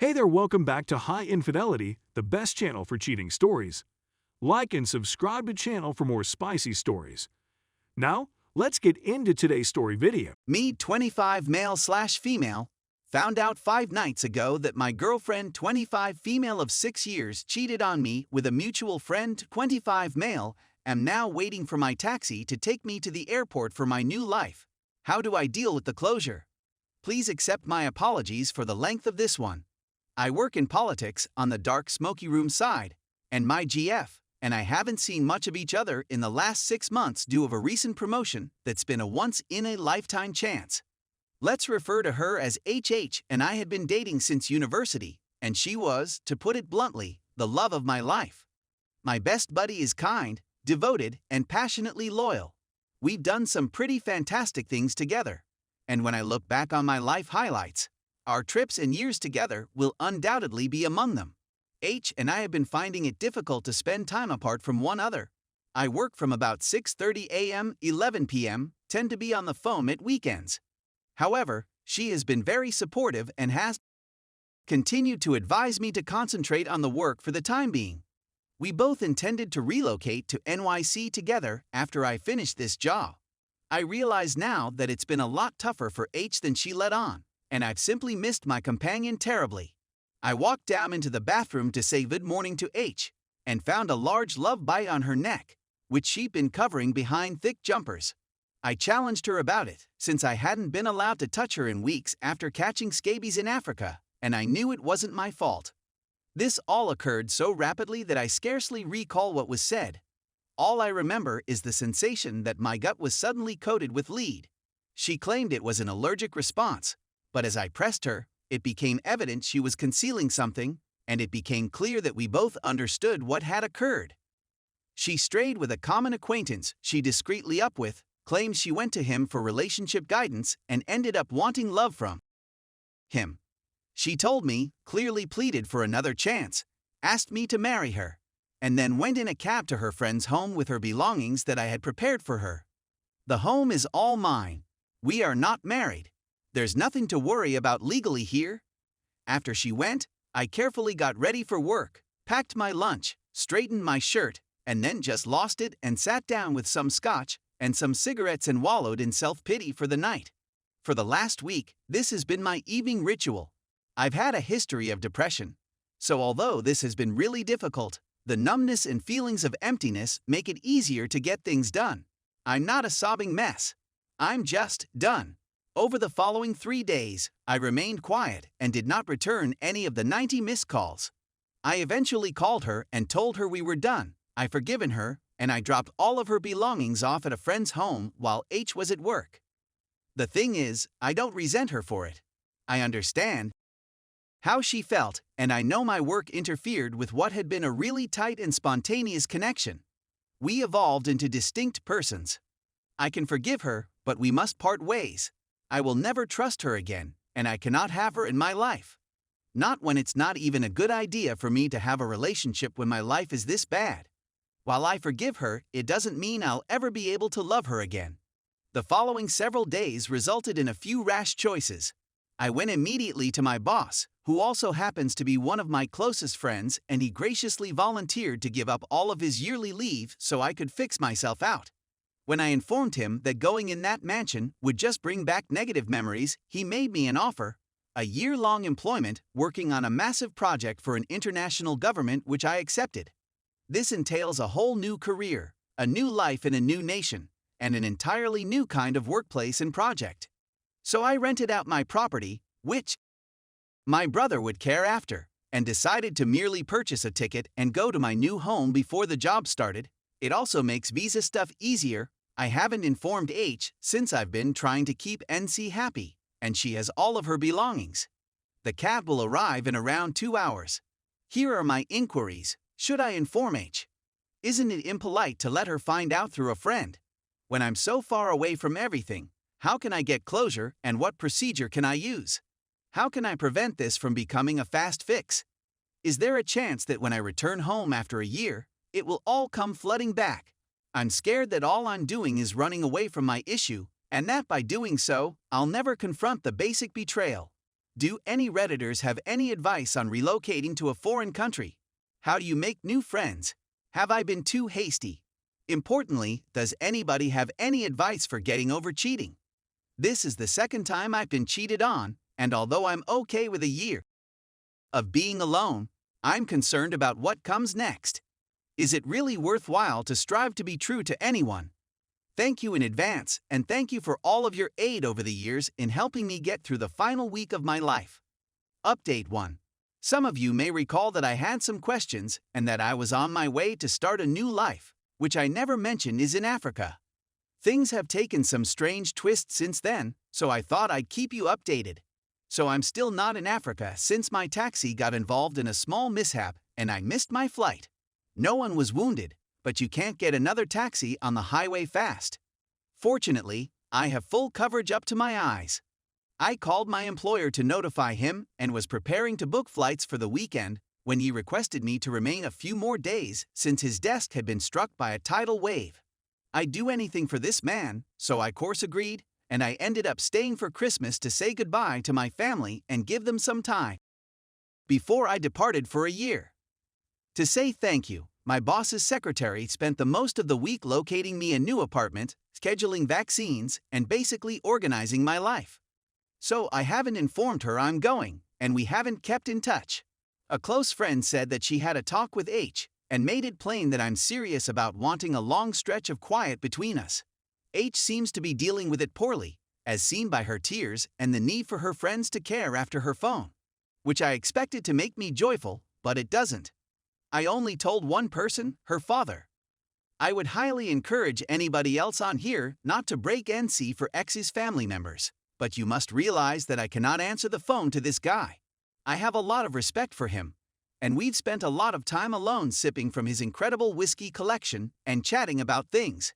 Hey there, welcome back to High Infidelity, the best channel for cheating stories. Like and subscribe to channel for more spicy stories. Now, let's get into today's story video. Me, 25 male/female, found out 5 nights ago that my girlfriend, 25 female of 6 years, cheated on me with a mutual friend, 25 male, am now waiting for my taxi to take me to the airport for my new life. How do I deal with the closure? Please accept my apologies for the length of this one. I work in politics on the dark smoky room side, and my GF and I haven't seen much of each other in the last 6 months due of a recent promotion that's been a once-in-a-lifetime chance. Let's refer to her as HH, and I had been dating since university, and she was, to put it bluntly, the love of my life. My best buddy is kind, devoted, and passionately loyal. We've done some pretty fantastic things together, and when I look back on my life highlights, our trips and years together will undoubtedly be among them. H and I have been finding it difficult to spend time apart from one another. I work from about 6:30 a.m., 11 p.m., tend to be on the phone at weekends. However, she has been very supportive and has continued to advise me to concentrate on the work for the time being. We both intended to relocate to NYC together after I finished this job. I realize now that it's been a lot tougher for H than she let on, and I've simply missed my companion terribly. I walked down into the bathroom to say good morning to H, and found a large love bite on her neck, which she'd been covering behind thick jumpers. I challenged her about it, since I hadn't been allowed to touch her in weeks after catching scabies in Africa, and I knew it wasn't my fault. This all occurred so rapidly that I scarcely recall what was said. All I remember is the sensation that my gut was suddenly coated with lead. She claimed it was an allergic response, but as I pressed her, it became evident she was concealing something, and it became clear that we both understood what had occurred. She strayed with a common acquaintance she discreetly up with, claimed she went to him for relationship guidance, and ended up wanting love from him. She told me, clearly pleaded for another chance, asked me to marry her, and then went in a cab to her friend's home with her belongings that I had prepared for her. The home is all mine. We are not married. There's nothing to worry about legally here. After she went, I carefully got ready for work, packed my lunch, straightened my shirt, and then just lost it and sat down with some scotch and some cigarettes and wallowed in self-pity for the night. For the last week, this has been my evening ritual. I've had a history of depression, so although this has been really difficult, the numbness and feelings of emptiness make it easier to get things done. I'm not a sobbing mess. I'm just done. Over the following 3 days, I remained quiet and did not return any of the 90 missed calls. I eventually called her and told her we were done, I'd forgiven her, and I dropped all of her belongings off at a friend's home while H was at work. The thing is, I don't resent her for it. I understand how she felt, and I know my work interfered with what had been a really tight and spontaneous connection. We evolved into distinct persons. I can forgive her, but we must part ways. I will never trust her again, and I cannot have her in my life. Not when it's not even a good idea for me to have a relationship when my life is this bad. While I forgive her, it doesn't mean I'll ever be able to love her again. The following several days resulted in a few rash choices. I went immediately to my boss, who also happens to be one of my closest friends, and he graciously volunteered to give up all of his yearly leave so I could fix myself out. When I informed him that going in that mansion would just bring back negative memories, he made me an offer, a year-long employment working on a massive project for an international government, which I accepted. This entails a whole new career, a new life in a new nation, and an entirely new kind of workplace and project. So I rented out my property, which my brother would care after, and decided to merely purchase a ticket and go to my new home before the job started. It also makes visa stuff easier. I haven't informed H since I've been trying to keep NC happy, and she has all of her belongings. The cab will arrive in around 2 hours. Here are my inquiries. Should I inform H? Isn't it impolite to let her find out through a friend? When I'm so far away from everything, how can I get closure, and what procedure can I use? How can I prevent this from becoming a fast fix? Is there a chance that when I return home after a year, it will all come flooding back? I'm scared that all I'm doing is running away from my issue, and that by doing so, I'll never confront the basic betrayal. Do any Redditors have any advice on relocating to a foreign country? How do you make new friends? Have I been too hasty? Importantly, does anybody have any advice for getting over cheating? This is the second time I've been cheated on, and although I'm okay with a year of being alone, I'm concerned about what comes next. Is it really worthwhile to strive to be true to anyone? Thank you in advance, and thank you for all of your aid over the years in helping me get through the final week of my life. Update 1. Some of you may recall that I had some questions and that I was on my way to start a new life, which I never mentioned is in Africa. Things have taken some strange twists since then, so I thought I'd keep you updated. So I'm still not in Africa since my taxi got involved in a small mishap and I missed my flight. No one was wounded, but you can't get another taxi on the highway fast. Fortunately, I have full coverage up to my eyes. I called my employer to notify him and was preparing to book flights for the weekend when he requested me to remain a few more days since his desk had been struck by a tidal wave. I'd do anything for this man, so I of course agreed, and I ended up staying for Christmas to say goodbye to my family and give them some time before I departed for a year. To say thank you, my boss's secretary spent the most of the week locating me a new apartment, scheduling vaccines, and basically organizing my life. So I haven't informed her I'm going, and we haven't kept in touch. A close friend said that she had a talk with H, and made it plain that I'm serious about wanting a long stretch of quiet between us. H seems to be dealing with it poorly, as seen by her tears and the need for her friends to care after her phone, which I expected to make me joyful, but it doesn't. I only told one person, her father. I would highly encourage anybody else on here not to break NC for X's family members, but you must realize that I cannot answer the phone to this guy. I have a lot of respect for him, and we've spent a lot of time alone sipping from his incredible whiskey collection and chatting about things.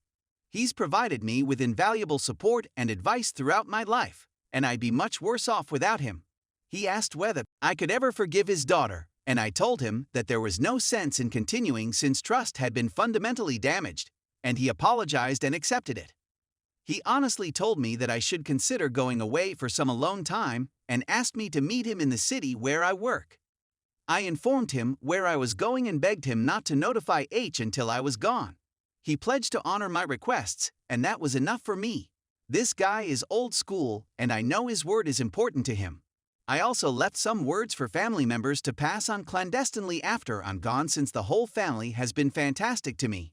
He's provided me with invaluable support and advice throughout my life, and I'd be much worse off without him. He asked whether I could ever forgive his daughter, and I told him that there was no sense in continuing since trust had been fundamentally damaged, and he apologized and accepted it. He honestly told me that I should consider going away for some alone time and asked me to meet him in the city where I work. I informed him where I was going and begged him not to notify H until I was gone. He pledged to honor my requests, and that was enough for me. This guy is old school, and I know his word is important to him. I also left some words for family members to pass on clandestinely after I'm gone, since the whole family has been fantastic to me.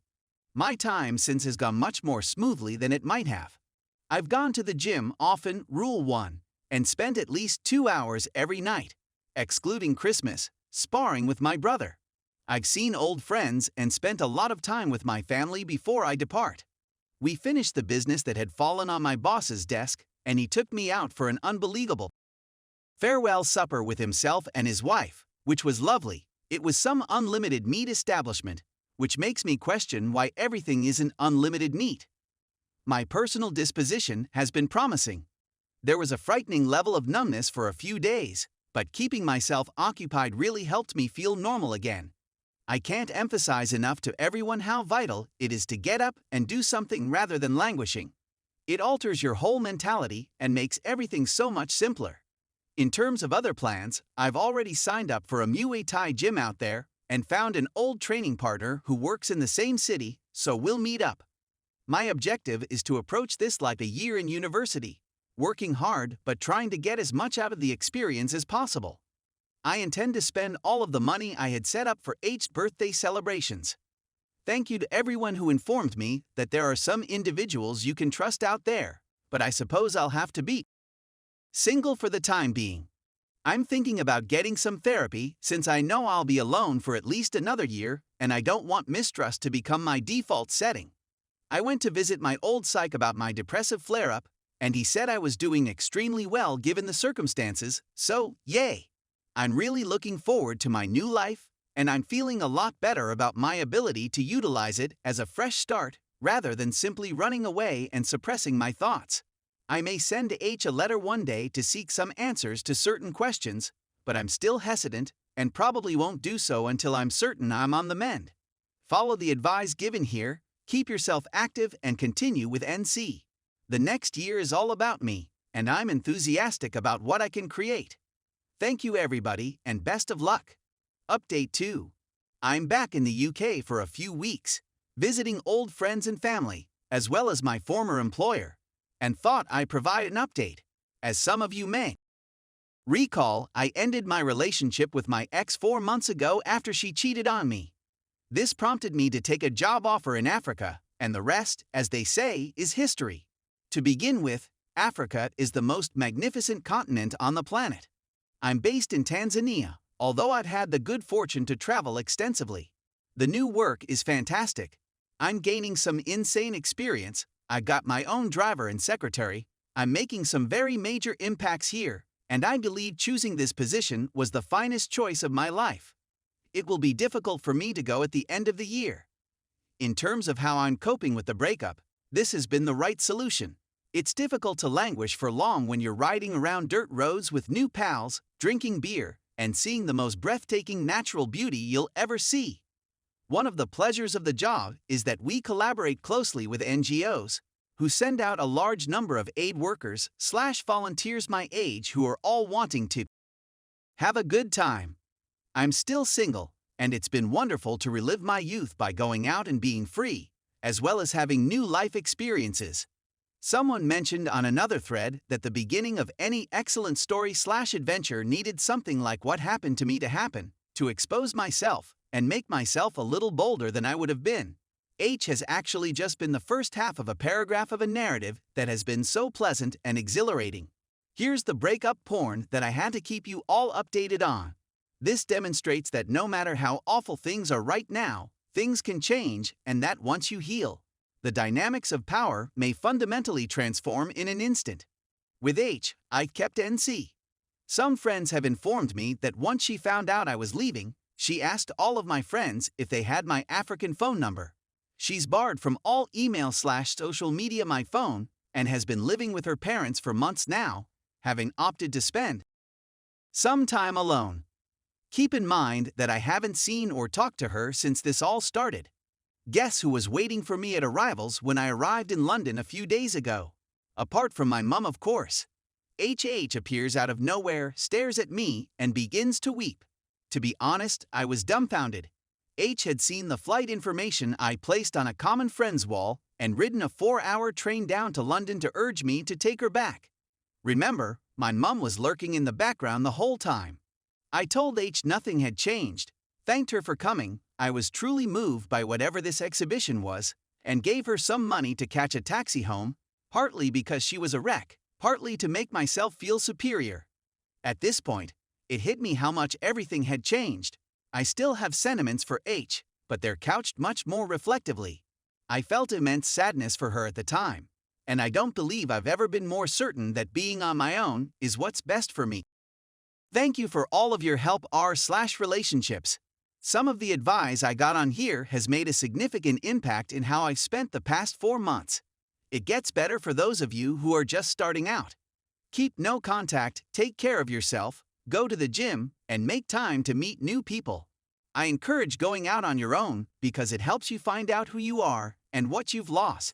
My time since has gone much more smoothly than it might have. I've gone to the gym often, Rule 1, and spent at least 2 hours every night, excluding Christmas, sparring with my brother. I've seen old friends and spent a lot of time with my family before I depart. We finished the business that had fallen on my boss's desk, and he took me out for an unbelievable farewell supper with himself and his wife, which was lovely. It was some unlimited meat establishment, which makes me question why everything isn't unlimited meat. My personal disposition has been promising. There was a frightening level of numbness for a few days, but keeping myself occupied really helped me feel normal again. I can't emphasize enough to everyone how vital it is to get up and do something rather than languishing. It alters your whole mentality and makes everything so much simpler. In terms of other plans, I've already signed up for a Muay Thai gym out there and found an old training partner who works in the same city, so we'll meet up. My objective is to approach this like a year in university, working hard but trying to get as much out of the experience as possible. I intend to spend all of the money I had set up for H's birthday celebrations. Thank you to everyone who informed me that there are some individuals you can trust out there, but I suppose I'll have to be single for the time being. I'm thinking about getting some therapy since I know I'll be alone for at least another year, and I don't want mistrust to become my default setting. I went to visit my old psych about my depressive flare-up, and he said I was doing extremely well given the circumstances, so yay! I'm really looking forward to my new life, and I'm feeling a lot better about my ability to utilize it as a fresh start rather than simply running away and suppressing my thoughts. I may send H a letter one day to seek some answers to certain questions, but I'm still hesitant and probably won't do so until I'm certain I'm on the mend. Follow the advice given here, keep yourself active and continue with NC. The next year is all about me, and I'm enthusiastic about what I can create. Thank you everybody and best of luck. Update 2. I'm back in the UK for a few weeks, visiting old friends and family, as well as my former employer, and thought I'd provide an update. As some of you may recall, I ended my relationship with my ex 4 months ago after she cheated on me. This prompted me to take a job offer in Africa, and the rest, as they say, is history. To begin with, Africa is the most magnificent continent on the planet. I'm based in Tanzania, although I've had the good fortune to travel extensively. The new work is fantastic. I'm gaining some insane experience. I got my own driver and secretary. I'm making some very major impacts here, and I believe choosing this position was the finest choice of my life. It will be difficult for me to go at the end of the year. In terms of how I'm coping with the breakup, this has been the right solution. It's difficult to languish for long when you're riding around dirt roads with new pals, drinking beer, and seeing the most breathtaking natural beauty you'll ever see. One of the pleasures of the job is that we collaborate closely with NGOs, who send out a large number of aid workers/volunteers my age who are all wanting to have a good time. I'm still single, and it's been wonderful to relive my youth by going out and being free, as well as having new life experiences. Someone mentioned on another thread that the beginning of any excellent story/adventure needed something like what happened to me to happen, to expose myself and make myself a little bolder than I would have been. H has actually just been the first half of a paragraph of a narrative that has been so pleasant and exhilarating. Here's the breakup porn that I had to keep you all updated on. This demonstrates that no matter how awful things are right now, things can change, and that once you heal, the dynamics of power may fundamentally transform in an instant. With H, I kept NC. Some friends have informed me that once she found out I was leaving, she asked all of my friends if they had my African phone number. She's barred from all email/social media my phone and has been living with her parents for months now, having opted to spend some time alone. Keep in mind that I haven't seen or talked to her since this all started. Guess who was waiting for me at arrivals when I arrived in London a few days ago? Apart from my mum, of course. HH appears out of nowhere, stares at me, and begins to weep. To be honest, I was dumbfounded. H had seen the flight information I placed on a common friend's wall and ridden a 4-hour train down to London to urge me to take her back. Remember, my mum was lurking in the background the whole time. I told H nothing had changed, thanked her for coming. I was truly moved by whatever this exhibition was, and gave her some money to catch a taxi home, partly because she was a wreck, partly to make myself feel superior. At this point, it hit me how much everything had changed. I still have sentiments for H, but they're couched much more reflectively. I felt immense sadness for her at the time, and I don't believe I've ever been more certain that being on my own is what's best for me. Thank you for all of your help r/relationships. Some of the advice I got on here has made a significant impact in how I've spent the past 4 months. It gets better for those of you who are just starting out. Keep no contact, take care of yourself, go to the gym, and make time to meet new people. I encourage going out on your own because it helps you find out who you are and what you've lost.